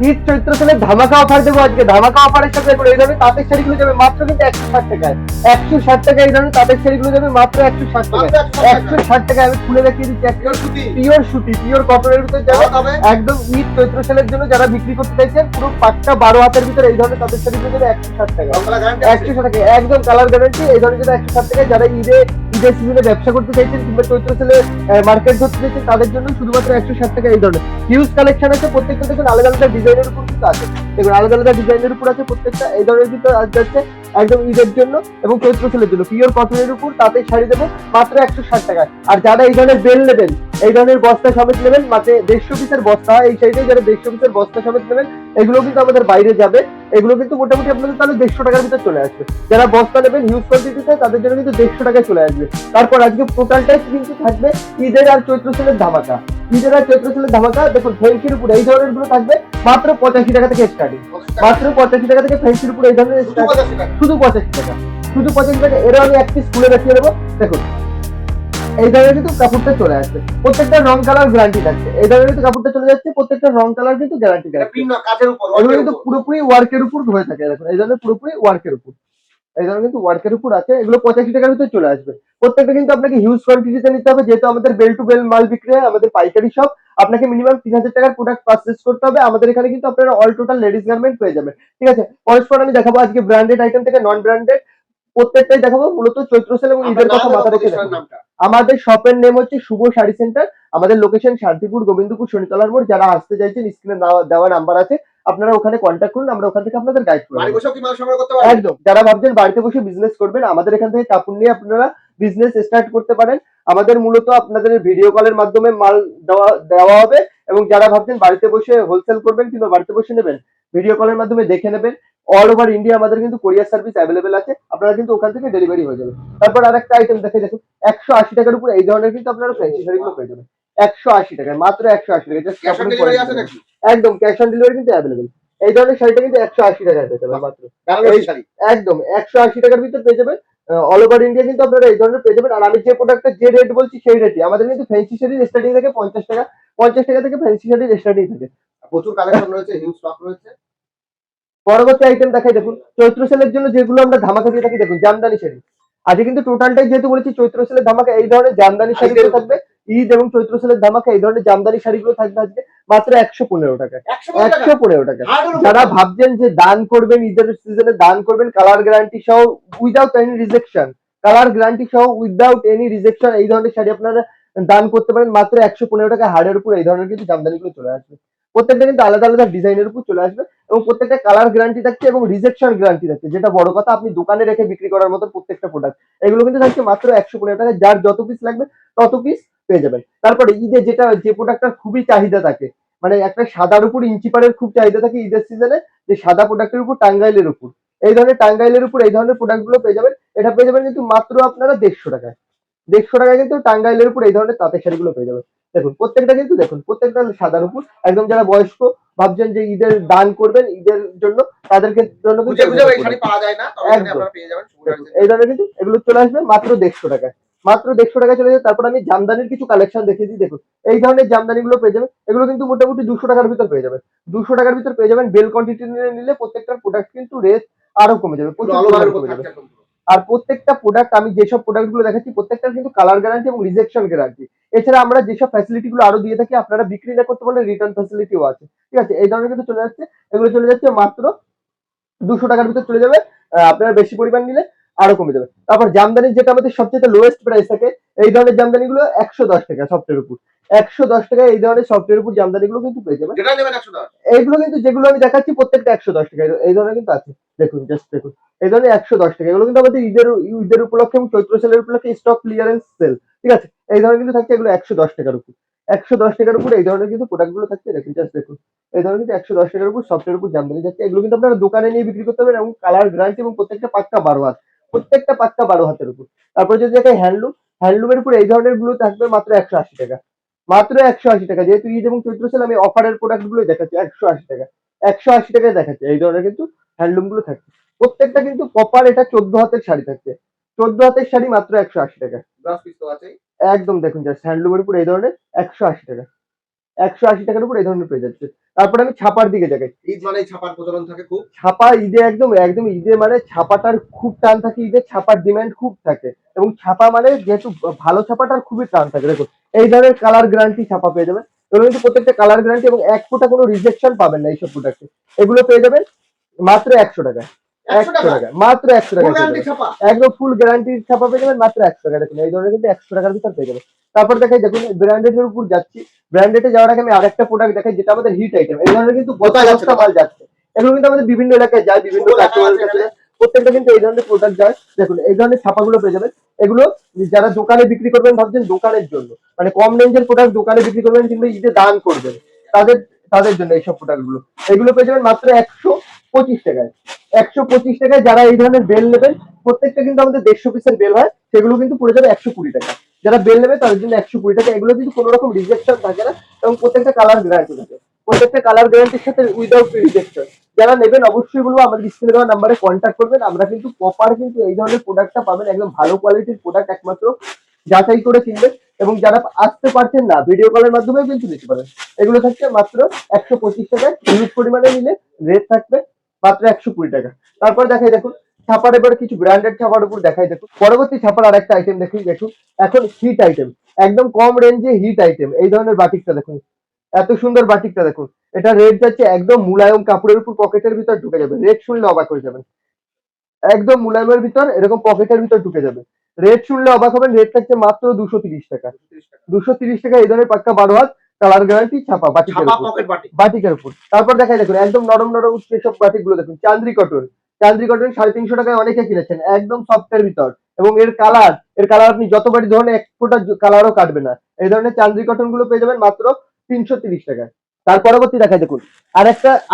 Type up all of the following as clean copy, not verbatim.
ঈদ চৈত্র সেলের ধামাকা অফার দেবো আজকে। ধামাকা অফারের সাথে এই ধরনের তাঁতের শাড়িগুলো যাবে মাত্র কিন্তু 160 টাকায়। 160 টাকা এই ধরনের তাঁতের শাড়িগুলো যাবে মাত্র 160 টাকায়। 160 টাকায় আমি খুলে দেখিয়ে দিচ্ছি। পিওর সুতি, পিওর কটনের ভিতরে যাবে একদম ঈদ চৈত্র সেলের জন্য যারা বিক্রি করতে চাইছেন পুরো পাক্কা 12 হাতের ভিতরে এই ধরনের তাঁতের শাড়িগুলো যাবে 160 টাকা। 160 টাকা একদম কালার গ্যারান্টি। এই ধরনের যাবে 160 টাকায়। যারা ঈদের সিজনে ব্যবসা করতে চাইছেন কিংবা চৈত্র সেলে মার্কেট ধরতে চাইছেন তাদের জন্য শুধুমাত্র 160 টাকা এই ধরনের হিউজ কালেকশন আছে। প্রত্যেকটা দেখুন আলাদা আলাদা ডিজাইনের উপর কিন্তু আছে। দেখুন আলাদা আলাদা ডিজাইনের উপর আছে প্রত্যেকটা। এই ধরনের কিন্তু যাচ্ছে একদম ঈদের জন্য এবং চৈত্র সেলের জন্য পিওর কটনের উপর তাঁতের শাড়ি দেবো মাত্র 160 টাকায়। আর যারা এই ধরনের বেল নেবেন, এই ধরনের বস্তা সমেত নেবেন, মাত্র 150 পিসের বস্তা, এই শাড়িতে যারা 150 পিসের বস্তা সমেত নেবেন এগুলো কিন্তু আমাদের বাইরে যাবে। এগুলো কিন্তু মোটামুটি আপনাদের তাহলে 150 টাকার ভিতরে চলে আসবে। যারা বস্তা নেবেন হিউজ কোয়ান্টিটিতে তাদের জন্য কিন্তু 150 টাকায় চলে আসবে। তারপর আজকে টোটালটাই কিন্তু থাকবে ঈদের আর চৈত্র সেলের ধামাকা। ঈদের আর চৈত্র সেলের ধামাকা। দেখুন ফেন্সির উপরে এই ধরনের গুলো থাকবে মাত্র 85 টাকা থেকে স্টার্টিং। মাত্র 85 টাকা থেকে ফেন্সির উপরে এই ধরনের শুধু 85 টাকা, শুধু 85 টাকা। এরা আমি এক পিস খুলে দেখিয়ে দেবো। দেখুন এই ধরনের কিন্তু কাপড়টা চলে আসবে। প্রত্যেকটা রং কালার গ্যারান্টি থাকছে। এই ধরনের কিন্তু কাপড়টা চলে যাচ্ছে প্রত্যেকটা রং কালার কিন্তু গ্যারান্টি থাকছে। এগুলো কিন্তু পুরোপুরি ওয়ার্কের উপর হয়ে থাকে। দেখুন এই ধরনের পুরোপুরি ওয়ার্কের উপর, এই ধরনের কিন্তু ওয়ার্কের উপর আছে। এগুলো 85 টাকার ভিতরে চলে আসবে। প্রত্যেকটা কিন্তু আপনাকে হিউজ কোয়ান্টিটিতে নিতে হবে যেহেতু আমাদের বেল টু বেল মাল বিক্রি হয়, আমাদের পাইকারি শপ। আপনাকে মিনিমাম 3000 টাকার প্রোডাক্ট পারচেজ করতে হবে। আমাদের এখানে কিন্তু আপনারা অল টোটাল লেডিস গার্মেন্ট পেয়ে যাবেন। ঠিক আছে, পরস্পর আমি দেখাবো আজকে ব্র্যান্ডেড আইটেম থেকে নন ব্র্যান্ডেড প্রত্যেকটাই দেখাবো। মূলত চৈত্র সেল এবং ঈদের কথা মাথা রেখে দেখাবো। আমাদের শপের নেম হচ্ছে শুভ শাড়ি সেন্টার। আমাদের লোকেশন শান্তিপুর গোবিন্দপুর শনিতলার মোড়। যারা আসতে চাইছেন স্ক্রিনে দেওয়া নাম্বার আছে, আপনারা ওখানে কন্ট্যাক্ট করুন, আমরা ওখান থেকে আপনাদের গাইড করব। একদম যারা ভাবছেন বাড়িতে বসে বিজনেস করবেন আমাদের এখান থেকে কাপড় নিয়ে আপনারা বিজনেস স্টার্ট করতে পারেন। আমাদের মূলত আপনাদের ভিডিও কলের মাধ্যমে মাল দেওয়া হবে এবং যারা ভাবছেন বাড়িতে বসে হোলসেল করবেন কিংবা বাড়িতে বসে নেবেন ভিডিও কলের মাধ্যমে দেখে নেবেন। অল ওভার ইন্ডিয়া আমাদের কিন্তু কোরিয়ার সার্ভিস অ্যাভেলেবেল আছে। আপনারা কিন্তু ওখান থেকে ডেলিভারি হয়ে যাবে। তারপর আরেকটা আইটেম দেখে দেখুন 180 টাকার উপর এই ধরনের কিন্তু আপনারা ফ্যান্সি শাড়িগুলো পেয়ে যাবেন 180 টাকায়, মাত্র 180 টাকা। একদম ক্যাশ অন ডেলিভারি কিন্তু অ্যাভেলেবেল। এই ধরনের শাড়িটা কিন্তু 180 টাকায় পেয়ে যাবেন মাত্র। একদম 180 টাকার ভিতর পেয়ে যাবেন। অল ওভার ইন্ডিয়া কিন্তু আপনারা এই ধরনের পেয়ে যাবেন। আর আমি যে প্রোডাক্টের যে রেট বলছি সেই রেটই আমাদের কিন্তু ফ্যান্সি শাড়ির স্টার্টিং থাকে 50 টাকা। 50 টাকা থেকে ফ্যান্সি শাড়ির স্টার্টিং থাকে। প্রচুর কালেকশন রয়েছে, হিউজ স্টক রয়েছে। পরবর্তী আইটেম দেখাই দেখুন চৈত্র সেলের জন্য যেগুলো আমরা ধামাকা দিয়ে থাকি। দেখুন জামদানি শাড়ি আজকে কিন্তু টোটালটাই যেহেতু বলেছি চৈত্র সেলের ধামাকা, এই ধরনের জামদানি শাড়িগুলো থাকবে। ঈদ এবং চৈত্র সেলের ধামাকা এই ধরনের জামদানি শাড়িগুলো থাকবে আজকে মাত্র 115 টাকায়। 115 টাকা। যারা ভাবছেন যে দান করবেন ঈদের সিজনে দান করবেন কালার গ্যারান্টি সহ without any rejection, colour guarantee সহ উইদাউট এনি রিজেকশন এই ধরনের শাড়ি আপনারা দান করতে পারেন মাত্র 115 টাকা। হাড়ের উপর এই ধরনের কিন্তু জামদানিগুলো চলে আসবে। প্রত্যেকটা কিন্তু আলাদা আলাদা ডিজাইনের উপর চলে আসবে এবং প্রত্যেকটা কালার গ্যারান্টি থাকছে এবং রিজেকশন গ্যারান্টি থাকছে। যেটা বড় কথা, আপনি দোকানে রেখে বিক্রি করার মতো প্রত্যেকটা প্রোডাক্ট এগুলো কিন্তু থাকছে মাত্র 115 টাকা। যার যত পিস লাগবে তত পিস পেয়ে যাবেন। তারপরে ঈদে যে প্রোডাক্টটার খুবই চাহিদা থাকে, মানে একটা সাদার উপর ইঞ্চি পাড়ের খুব চাহিদা থাকে ঈদের সিজনে, যে সাদা প্রোডাক্টের উপর টাঙ্গাইলের উপর এই ধরনের টাঙ্গাইলের উপর এই ধরনের প্রোডাক্ট গুলো পেয়ে যাবেন। এটা পেয়ে যাবেন কিন্তু মাত্র আপনারা 150 টাকায়। 150 টাকায় কিন্তু টাঙ্গাইলের উপর এই ধরনের তাঁতের শাড়িগুলো পেয়ে যাবেন। দেখুন প্রত্যেকটা কিন্তু দেখুন প্রত্যেকটা সাদার উপর একদম। যারা বয়স্ক ভাবছেন যে ঈদের দান করবেন ঈদের জন্য তাদেরকে জন্য এই ধরনের কিন্তু এগুলো চলে আসবে মাত্র 150 টাকায়। মাত্র 150 টাকায় চলে যাবে। তারপর আমি জামদানির কিছু কালেকশন দেখিয়ে দিই। দেখুন এই ধরনের জামদানি গুলো পেয়ে যাবেন। এগুলো কিন্তু মোটামুটি 200 টাকার ভিতর পেয়ে যাবেন। 200 টাকার ভিতর পেয়ে যাবেন। বেল কোয়ান্টিটি নিলে প্রত্যেকটার প্রোডাক্ট কিন্তু রেট আরো কমে যাবে, প্রচুর কমে যাবে। আর প্রত্যেকটা প্রোডাক্ট আমি যেসব প্রোডাক্ট গুলো দেখাচ্ছি প্রত্যেকটার কিন্তু কালার গ্যারান্টি এবং রিজেকশন গ্যারান্টি। এছাড়া আমরা যেসব ফ্যাসিলিটি গুলো আরো দিয়ে থাকি আপনারা বিক্রি না করতে পারলে রিটার্ন ফ্যাসিলিটিও আছে। ঠিক আছে, এই ধরনের কিন্তু চলে যাচ্ছে। এগুলো চলে যাচ্ছে মাত্র 200 টাকার ভিতর চলে যাবে। আপনারা বেশি পরিমাণ নিলে আরো কমে যাবে। তারপর জামদানির যেটা আমাদের সবচেয়ে লোয়েস্ট প্রাইস থাকে এই ধরনের জামদানি গুলো 110 টাকা সফটের উপর। 110 টাকা এই ধরনের সফটের উপর জামদানি গুলো কিন্তু পেয়ে যাবেন। এইগুলো কিন্তু যেগুলো আমি দেখাচ্ছি প্রত্যেকটা 110 টাকা এই ধরনের কিন্তু আছে। দেখুন জাস্ট দেখুন এই ধরনের 110 টাকা। এগুলো কিন্তু আমাদের ঈদের উপলক্ষে এবং চৈত্র সেলের উপলক্ষে স্টক ক্লিয়ারেন্স সেল। ঠিক আছে, এই ধরনের কিন্তু থাকছে এগুলো 110 টাকার উপর। 110 টাকার উপর এই ধরনের কিন্তু প্রোডাক্ট গুলো থাকছে। দেখুন জাস্ট দেখুন এই ধরনের কিন্তু 110 টাকার উপর সফটের উপর জামদানি যাচ্ছে। এগুলো কিন্তু আপনারা দোকানে নিয়ে বিক্রি করতে পারবেন এবং কালার গ্যারান্টি এবং প্রত্যেকটা পাক্কা 12 হাত, প্রত্যেকটা পাক্কা 12 হাতের উপর। তারপরে যদি দেখেন হ্যান্ডলুমের উপর এই ধরনের গুলো থাকবে মাত্র 180 টাকা। মাত্র 180 টাকা। যেহেতু ঈদ এবং চৈত্র সেল আমি অফারের প্রোডাক্ট গুলো দেখাচ্ছি 180 টাকা। 180 টাকায় দেখাচ্ছে এই ধরনের কিন্তু হ্যান্ডলুম গুলো থাকছে। প্রত্যেকটা কিন্তু কপার এটা 14 হাতের শাড়ি থাকছে। 14 হাতের শাড়ি মাত্র 180 টাকা। একদম দেখুন জাস্ট হ্যান্ডলুমের উপর এই ধরনের 180 টাকা। 180 টাকার উপর এই ধরনের পেয়ে যাচ্ছে। তারপরে আমি ছাপার দিকে যাই। ঈদ মানে ছাপার প্রচলন থাকে খুব। ছাপা ঈদে একদম একদম ঈদে মানে ছাপাটার খুব টান থাকে, ঈদে ছাপার ডিমান্ড খুব থাকে। এবং ছাপা মানে যেহেতু ভালো ছাপাটার খুবই টান থাকে। দেখুন এই ধরনের কালার গ্যারান্টি ছাপা পেয়ে যাবেন। এগুলো কিন্তু প্রত্যেকটা কালার গ্যারান্টি এবং এক ফোঁটা কোনো রিজেকশন পাবেন না এইসব প্রোডাক্টে। এগুলো পেয়ে যাবেন মাত্র 100 টাকায়। 100 টাকা, মাত্র 100 টাকা একদম ফুল গ্যারান্টি ছাপা পেয়ে যাবেন মাত্র 100 টাকা। দেখুন এই ধরনের কিন্তু 100 টাকার ভিতর পেয়ে যাবেন। তারপর দেখাই, দেখুন ব্র্যান্ডেড এর উপর যাচ্ছি। ব্র্যান্ডেডে যাওয়ার আগে আমি আরেকটা প্রোডাক্ট দেখাই যেটা আমাদের হিট আইটেম। এই ধরনের কিন্তু বস্তা বস্তা মাল যাচ্ছে। এগুলো কিন্তু আমাদের বিভিন্ন এলাকায় যায়, বিভিন্ন কাস্টমারের কাছে যায়। প্রত্যেকটা কিন্তু এই ধরনের প্রোডাক্ট যায়। দেখুন এই ধরনের ছাপাগুলো পেয়ে যাবেন। এগুলো যারা দোকানে বিক্রি করবেন ভাবছেন দোকানের জন্য, মানে কম রেঞ্জের প্রোডাক্ট দোকানে বিক্রি করবেন কিন্তু ঈদে দান করবেন, তাদের তাদের জন্য এইসব প্রোডাক্ট গুলো। এগুলো পেয়ে যাবেন মাত্র 125 টাকায়। 125 টাকায় যারা এই ধরনের বেল নেবেন, প্রত্যেকটা কিন্তু আমাদের 150 পিসের বেল হয়, সেগুলো কিন্তু পড়ে যাবে 120 টাকা। যারা বেল নেবে তাদের জন্য 120 টাকা। এগুলো কিন্তু কোনো রকম রিজেকশন থাকে না এবং প্রত্যেকটা কালার গ্যারান্টি থাকে। প্রত্যেকটা কালার গ্যারান্টির সাথে উইদাউট রিজেকশন। যারা নেবেন অবশ্যই বলবো আমাদের স্ক্রিনে দেওয়া নাম্বারে কন্ট্যাক্ট করবেন। আমরা কিন্তু প্রপার কিন্তু এই ধরনের প্রোডাক্টটা পাবেন, একদম ভালো কোয়ালিটির প্রোডাক্ট একমাত্র যাচাই করে কিনবেন। এবং যারা আসতে পারছেন না ভিডিও কলের মাধ্যমেও কিন্তু নিতে পারেন। এগুলো থাকছে মাত্র 125 টাকায়। হিউজ পরিমাণে নিলে রেট থাকবে মাত্র 120 টাকা। তারপর দেখাই দেখুন ছাপার, এবার কিছু ব্র্যান্ডেড ছাপার উপর দেখাই। দেখুন পরবর্তী ছাপার আর একটা আইটেম দেখুন। দেখুন এখন হিট আইটেম, একদম কম রেঞ্জে হিট আইটেম। এই ধরনের বাটিকটা দেখুন, এত সুন্দর বাটিকটা দেখুন। এটা রেট যাচ্ছে একদম মুলায়ম কাপড়ের উপর, পকেটের ভিতর ঢুকে যাবে। রেট শুনলে অবাক হয়ে যাবেন। একদম মুলায়মের ভিতর এরকম পকেটের ভিতর ঢুকে যাবে। রেট শুনলে অবাক হবেন। রেট থাকছে মাত্র 230 টাকা। 230 টাকা এই ধরনের পাক্কা 12 হাত কালার গ্যারান্টি ছাপা বাটিকের উপর, বাটিকের উপর। তারপর দেখাই দেখুন একদম নরম নরম সেসব বাটিক গুলো দেখুন। চান্দ্রি কটন, চান্দ্রি কটন 350 টাকায় অনেকে কিনেছেন, একদম সফটের ভিতর। এবং এর কালার আপনি যতবারই ধরুন এক ফোঁটা কালারও কাটবে না। এই ধরনের চান্দ্রি কটন গুলো পেয়ে যাবেন মাত্র 330 টাকায়। তার পরবর্তী দেখাই দেখুন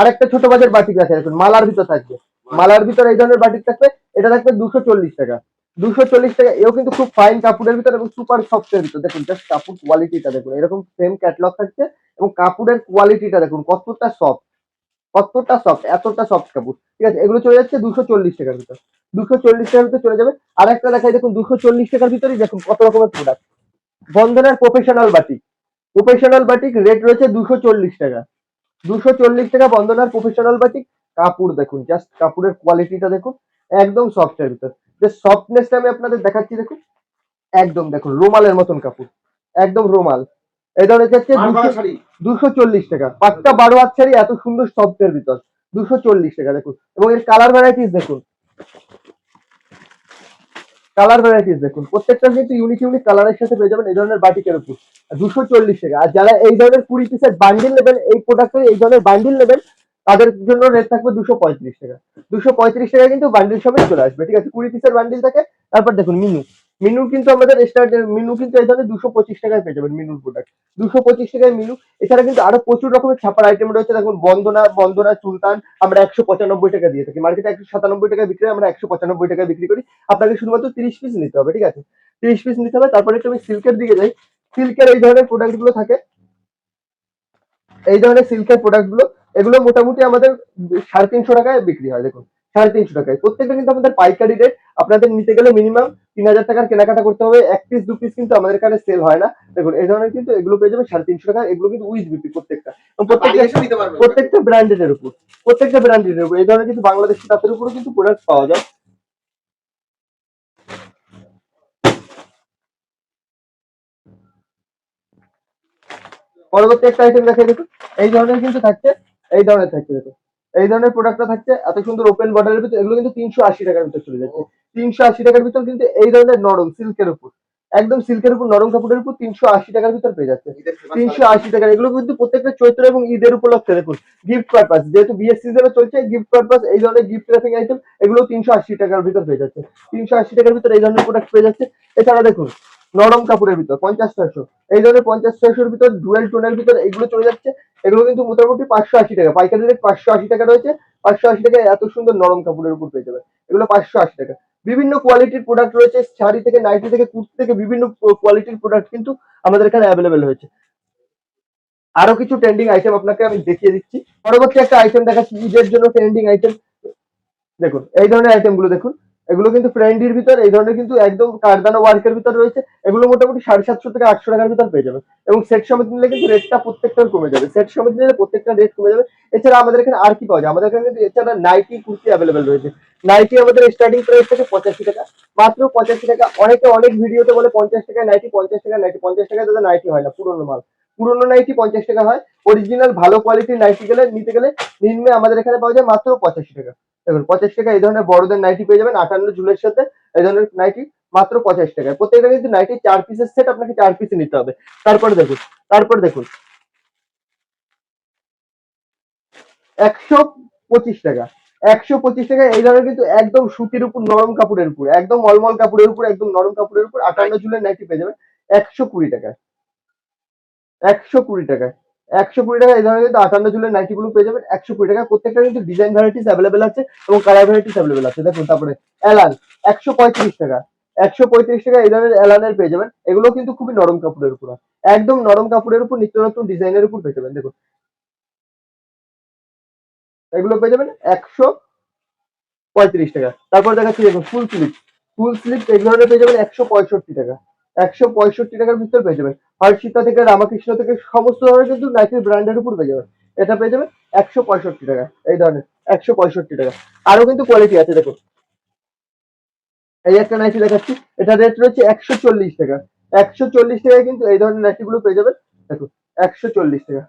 আরেকটা ছোট বাজার বাটিক আছে দেখুন, মালার ভিতর থাকবে। মালার ভিতর এই ধরনের বাটিক থাকবে। এটা থাকবে 240 টাকা। 240 টাকা। এও কিন্তু খুব ফাইন কাপড়ের ভিতর এবং সুপার সফটের ভিতর। দেখুন জাস্ট কাপড় কোয়ালিটিটা দেখুন, এরকম সেম ক্যাটলগ থাকছে এবং কাপড়ের কোয়ালিটিটা দেখুন কতটা সফট, কতটা সফট, এতটা সফট কাপড়। ঠিক আছে, এগুলো চলে যাচ্ছে 240 টাকার ভিতর। 240 টাকার ভিতর চলে যাবে। আর একটা দেখাই দেখুন 240 টাকার ভিতরেই দেখুন কত রকমের প্রোডাক্ট। বন্ধনের professional batik, professional batik rate রয়েছে 240 টাকা। 240 টাকা বন্দনার প্রফেশনাল বাটিক। কাপড় দেখুন, জাস্ট কাপড়ের কোয়ালিটিটা দেখুন, একদম সফটের ভিতর। যে সফটনেসটা আমি আপনাদের দেখাচ্ছি দেখুন, একদম দেখুন রুমালের মতন কাপড়, একদম রুমাল। এই ধরনের যাচ্ছে 240 টাকা। পাক্কা 12 হাত শাড়ি এত সুন্দর সফটের ভিতর 240 টাকা দেখুন। এবং এর কালার ভ্যারাইটিস দেখুন, কালার ভ্যারাইটিস দেখুন, প্রত্যেকটা কিন্তু ইউনিক ইউনিক কালারের সাথে পেয়ে যাবেন এই ধরনের বাটিকের উপর 240 টাকা। আর যারা এই ধরনের 20 পিসের বান্ডিল নেবেন, এই প্রোডাক্টের এই ধরনের বান্ডিল নেবেন, তাদের জন্য রেট থাকবে 235 টাকা। 235 টাকা কিন্তু বান্ডিল সমেত চলে আসবে। ঠিক আছে, 20 পিসের বান্ডিল থাকে। তারপর দেখুন মিনু কিন্তু আমাদের স্টার্ট মিনু কিন্তু এই ধরনের 225 টাকায় পেয়ে যাবেন মিনুর প্রোডাক্ট। 225 টাকায় মিনু। এছাড়া কিন্তু আরো প্রচুর রকমের ছাপার আইটেম রয়েছে। দেখুন বন্দনা সুলতান আমরা 195 টাকা দিয়ে থাকি। মার্কেটে 197 টাকায় বিক্রি হয়, আমরা 195 টাকায় বিক্রি করি। আপনাকে শুধুমাত্র 30 পিস নিতে হবে। ঠিক আছে, 30 পিস নিতে হবে। তারপরে একটু আমি সিল্কের দিকে যাই। সিল্কের এই ধরনের প্রোডাক্ট গুলো থাকে, এই ধরনের সিল্কের প্রোডাক্ট গুলো, এগুলো মোটামুটি আমাদের 350 টাকায় বিক্রি হয়। দেখুন 350 টাকায় প্রত্যেকটা কিন্তু আমাদের পাইকারি রেট। আপনাদের নিতে গেলে মিনিমাম 3000 টাকার কেনাকাটা করতে হবে। এক পিস দু পিস কিন্তু আমাদের এখানে সেল হয় না। দেখুন এই ধরনের কিন্তু এগুলো পেয়ে যাবে 350 টাকা। এগুলো কিন্তু উইথ বিপি প্রত্যেকটা, এবং প্রত্যেকটা ব্র্যান্ডের উপর, প্রত্যেকটা ব্র্যান্ডের উপর। এই ধরনের কিন্তু বাংলাদেশি তাঁতের উপরও কিন্তু প্রোডাক্ট পাওয়া যায়। পরবর্তী একটা আইটেম দেখাই দেখুন। এই ধরনের কিন্তু থাকছে, এই ধরনের থাকছে দেখুন, এই ধরনের প্রোডাক্টটা থাকছে এত সুন্দর ওপেন বর্ডারের ভিতর। এগুলো কিন্তু 380 টাকার ভিতর চলে যাচ্ছে। 380 টাকার ভিতর কিন্তু এই ধরনের নরম সিল্কের উপর, একদম সিল্কের উপর নরম কাপড়ের উপর 380 টাকার ভিতর পেয়ে যাচ্ছে। 380 টাকার। এগুলো কিন্তু প্রত্যেকটা চৈত্র এবং ঈদের উপলক্ষে দেখুন গিফট পারপাস, যেহেতু বিয়ের সিজনে চলছে গিফট পারপাস, এই ধরনের গিফট র্যাপিং আইটেম এগুলো 380 টাকার ভিতর পেয়ে যাচ্ছে। 380 টাকার ভিতর এই ধরনের প্রোডাক্ট পেয়ে যাচ্ছে। এছাড়া দেখুন নরম কাপড়ের ভিতর 50-600, এই ধরনের 50-600-র ভিতর ডুয়েল টোনের ভিতর এগুলো চলে যাচ্ছে। এগুলো কিন্তু মোটামুটি 580 টাকা। পাইকারি রেট 580 টাকা রয়েছে। 580 টাকায় এত সুন্দর নরম কাপড়ের উপর পেয়ে যাবে। এগুলো 580 টাকা। বিভিন্ন কোয়ালিটির প্রোডাক্ট রয়েছে, শাড়ি থেকে নাইটি থেকে কুর্তি থেকে বিভিন্ন কোয়ালিটির প্রোডাক্ট কিন্তু আমাদের এখানে অ্যাভেলেবেল হয়েছে। আরো কিছু ট্রেন্ডিং আইটেম আপনাকে আমি দেখিয়ে দিচ্ছি। পরবর্তী একটা আইটেম দেখাচ্ছি ঈদের জন্য ট্রেন্ডিং আইটেম। দেখুন এই ধরনের আইটেম গুলো দেখুন, এগুলো কিন্তু ফ্রেন্ডির ভিতর এই ধরনের কিন্তু একদম কারদানা ওয়ার্কের ভিতর রয়েছে। এগুলো মোটামুটি 750 থেকে 800 টাকার ভিতর পেয়ে যাবেন। এবং সেট সমেত নিলে কিন্তু রেটটা প্রত্যেকটার কমে যাবে, সেট সমেত নিলে প্রত্যেকটা রেট কমে যাবে। এছাড়া আমাদের এখানে আর কি পাওয়া যায়, আমাদের এখানে কিন্তু এছাড়া নাইটি কুর্তি অ্যাভেলেবেল রয়েছে। নাইটি আমাদের স্টার্টিং প্রাইস থেকে 85 টাকা, মাত্র 85 টাকা। অনেকে অনেক ভিডিওতে বলে 50 টাকায় নাইটি, 50 টাকায় নাইটি, 50 টাকায় তাদের নাইটি হয় না, পুরোনো মাল। পুরোনো নাইটি 50 টাকা হয়, অরিজিনাল ভালো কোয়ালিটির নাইটি গেলে নিতে গেলে নিম্নে আমাদের এখানে পাওয়া যায় মাত্র 85 টাকা। দেখুন 85 টাকা এই ধরনের বড়দের নাইটি পেয়ে যাবেন 58 ঝুলের সাথে। এই ধরনের নাইটি মাত্র 85 টাকায়। প্রত্যেকটা কিন্তু নাইটি 4 পিসের সেট, আপনাকে 4 পিসই নিতে হবে। তারপরে দেখুন, তারপর দেখুন 125 টাকা, 125 টাকা এই ধরনের কিন্তু একদম সুতির উপর নরম কাপড়ের উপর, একদম মলমল কাপড়ের উপর, একদম নরম কাপড়ের উপর 58 ঝুলের নাইটি পেয়ে যাবেন 120 টাকায়। 120 টাকায়, 120 টাকা এই ধরনের কিন্তু 58 ঝুলের নাইটি গুলো পেয়ে যাবেন 120 টাকা। প্রত্যেকটা কিন্তু ডিজাইন ভ্যারাইটিস অ্যাভেলেবেল আছে এবং কালার ভ্যারাইটিস অ্যাভেলেবেল আছে। দেখুন তারপরে এলান 135 টাকা, 135 টাকা এই ধরনের এলানের পেয়ে যাবেন। এগুলো কিন্তু খুবই নরম কাপড়ের উপর হয়। একদম নরম কাপড়ের উপর নিত্য নতুন ডিজাইনের উপর পেয়ে যাবেন। দেখুন এগুলো পেয়ে যাবেন 135 টাকা। তারপর দেখাচ্ছি দেখুন ফুল স্লিপ, ফুল স্লিপ এই ধরনের পেয়ে যাবেন 165 টাকা। 165 টাকার ভিতর পেয়ে যাবেন। হর্ষিতা থেকে রামাকৃষ্ণ থেকে সমস্ত ধরনের কিন্তু নাইকির ব্র্যান্ডের উপর পেয়ে যাবেন। এটা পেয়ে যাবেন 165 টাকা এই ধরনের, 165 টাকা। আরো কিন্তু কোয়ালিটি আছে দেখুন, এই একটা নাইটি দেখাচ্ছি, এটা রেট রয়েছে 140 টাকা। 140 টাকায় কিন্তু এই ধরনের নাইটি গুলো পেয়ে যাবেন। দেখুন 140 টাকা।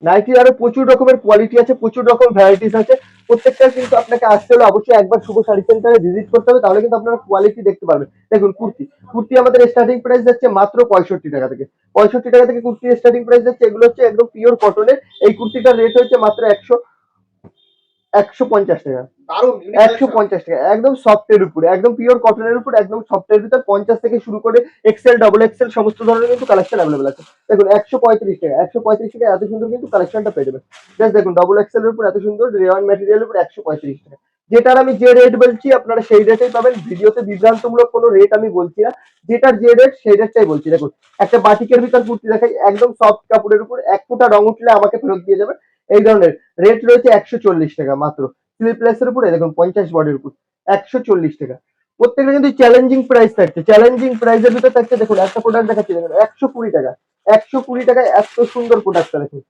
নাইটির আরো প্রচুর রকমের কোয়ালিটি আছে, প্রচুর রকম ভ্যারাইটিস আছে। প্রত্যেকটা কিন্তু আপনাকে আসতে হলে অবশ্যই একবার শুভ শাড়ি সেন্টারে ভিজিট করতে হবে, তাহলে কিন্তু আপনারা কোয়ালিটি দেখতে পারবেন। দেখুন কুর্তি, কুর্তি আমাদের স্টার্টিং প্রাইস যাচ্ছে মাত্র 65 টাকা থেকে। 65 টাকা থেকে কুর্তির স্টার্টিং প্রাইস যাচ্ছে, এগুলো হচ্ছে একদম পিওর কটনের। এই কুর্তিটার রেট হচ্ছে মাত্র 150 টাকা। দারুণ ইউনিক একশো কালেকশন। পঞ্চাশ টাকা একদম সফটের উপরে, একদম পিওর কটনের উপর, একদম সফটের ভিতর 50 থেকে শুরু করে এক্সেল ডবল এক্সেল সমস্ত ধরনের কিন্তু কালেকশন অ্যাভেলেবল আছে। দেখুন 135 টাকা, 135 টাকা এত সুন্দর কিন্তু কালেকশনটা পেয়ে যাবেন। জাস্ট দেখুন ডবল এক্সেল এর উপর এত সুন্দর রেওয়ান ম্যাটেরিয়ালের উপর 135 টাকা। যেটার আমি যে রেট বলছি আপনারা সেই রেটেই পাবেন। ভিডিওতে বিভ্রান্তমূলক কোনো রেট আমি বলছি না, যেটার যে রেট সেই রেটটাই বলছি। দেখুন একটা বাটিকের ভিতর কুর্তি দেখাই, একদম সফট কাপড়ের উপর, এক ফোঁটা রং উঠলে আমাকে ফেরত দিয়ে যাবেন। এই ধরনের রেট রয়েছে 140 টাকা মাত্র। স্লিপলেস এর উপরে দেখুন 50 বডির উপর 140 টাকা। প্রত্যেকটা কিন্তু চ্যালেঞ্জিং প্রাইস থাকছে, চ্যালেঞ্জিং প্রাইসের ভিতর থাকছে। দেখুন একটা প্রোডাক্ট দেখাচ্ছি, দেখুন 120 টাকা, 120 টাকায় এত সুন্দর প্রোডাক্টটা দেখুন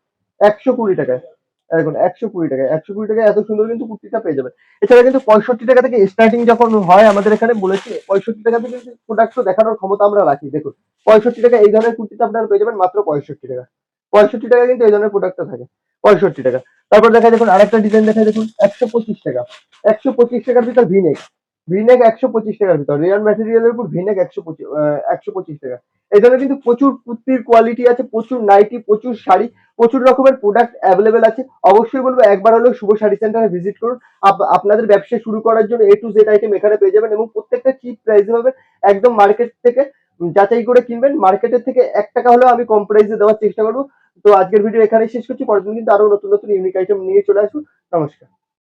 120 টাকায়। দেখুন 120 টাকায়, 120 টাকায় এত সুন্দর কিন্তু কুর্তিটা পেয়ে যাবেন। এছাড়া কিন্তু 65 টাকা থেকে স্টার্টিং যখন হয় আমাদের এখানে বলেছি, 65 টাকা থেকে প্রোডাক্ট দেখানোর ক্ষমতা আমরা রাখি। দেখুন 65 টাকা এই ধরনের কুর্তিটা আপনারা পেয়ে যাবেন মাত্র 65 টাকা। 65 টাকা কিন্তু এই ধরনের প্রোডাক্টটা থাকে 65 টাকা। তারপর দেখা দেখুন আরেকটা ডিজাইন দেখায়, দেখুন 125 টাকা, 125 টাকার ভিতর ভিনেক, ভিনেক 125 টাকার ভিতর রেয়ান ম্যাটেরিয়ালের উপর ভিনেক 125 টাকা। এই ধরনের কিন্তু প্রচুর কুর্তির কোয়ালিটি আছে, প্রচুর নাইটি, প্রচুর শাড়ি, প্রচুর রকমের প্রোডাক্ট অ্যাভেলেবেল আছে। অবশ্যই বলবো একবার হলেও শুভ শাড়ি সেন্টারে ভিজিট করুন। আপনাদের ব্যবসা শুরু করার জন্য A to Z আইটেম এখানে পেয়ে যাবেন এবং প্রত্যেকটা চিপ প্রাইসে পাবেন। একদম মার্কেট থেকে যাচাই করে কিনবেন, মার্কেটের থেকে 1 টাকা হলেও আমি কম প্রাইসে দেওয়ার চেষ্টা করবো। তো আজকের ভিডিও এখানেই শেষ করছি, পরের দিন কিন্তু আরো নতুন নতুন ইউনিক আইটেম নিয়ে চলে আসবো। নমস্কার।